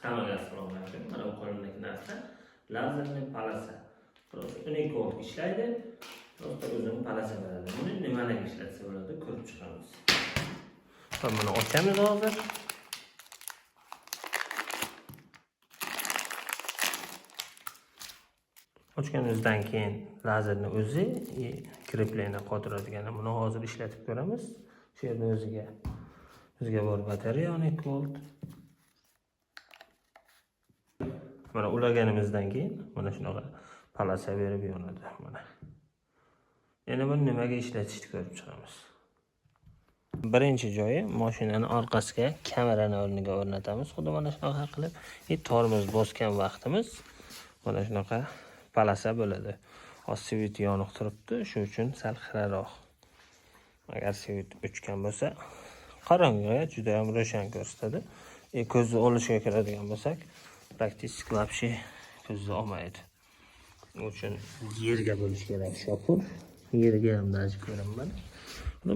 Hammaga asrolmaydi. Mana bu qo'limdagi narsa lazerli palasa. Просто 12 volt ishlaydi. Просто o'zini palasa beradi. Buni nimalarga ishlatsa bo'ladi, ko'rib chiqamiz. Buni ochamiz hozir. Ochganimizdan keyin lazerni o'zi krepleni qotiradigan. Buni hozir ishlatib ko'ramiz. Shu yerda o'ziga bor batareya 12 volt. Mana ulaganimizdan keyin mana shunaqa palasa berib yonadi mana. Yana buni nimaga ishlatishni ko'rib chiqamiz. Birinchi joyi mashinaning orqasiga kamerani o'rniga o'rnatamiz. Xuddi mana shunaqa qilib, tormoz bosgan vaqtimiz mana shunaqa palasa bo'ladi. Hozir svit yoniq turibdi, shu uchun sal xiraroq. Agar svit o'chgan bo'lsa, qorong'uga juda ham ro'shan ko'rsatadi. Ko'zni olishga kiradigan bo'lsak, praktik вообще ko'zni olmaydi. Uning uchun yerga bo'lish kerak shopur. Yerga ham najib ko'raman.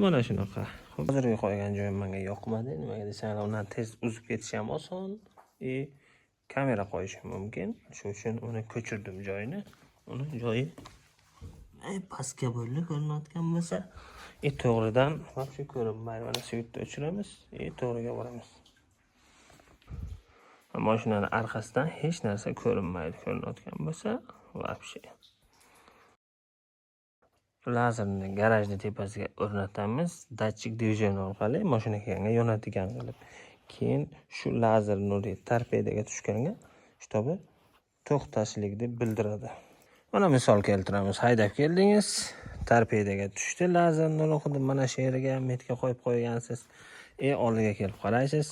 Mana shunaqa. Hozirga qo'ygan joyim menga yoqmadi. Nimaga desanglar, undan tez uzib ketishi ham oson. Kamera qo'yishim mumkin. Shuning uchun uni ko'chirdim joyini. Uni joyi pastga bo'lib ko'rinayotgan bo'lsa, to'g'ridan вообще ko'rinmaydi. Mana svitni o'chiramiz, to'g'riga boramiz. Mashinaning arkasidan hech narsa ko'rinmaydi. Ko'rinayotgan bo'lsa, вообще. Lazerni garajning tepasiga o'rnatamiz. Datchik divizion orqali mashinaga yonadigan qilib. Keyin shu lazer nuri torpedaga tushganda, shtobi to'xtashlik deb bildiradi. Mana misol keltiramiz. Haydab keldingiz, torpedaga tushdi lazer nuri, xuddi mana shu yerga metga qo'yib qo'ygansiz. Oldiga kelib qaraysiz,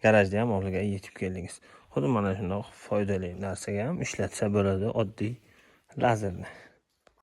garajda ham oldiga yetib keldingiz. Xuddi mana shunday foydali narsaga ham ishlatsa bo'ladi oddiy lazerni.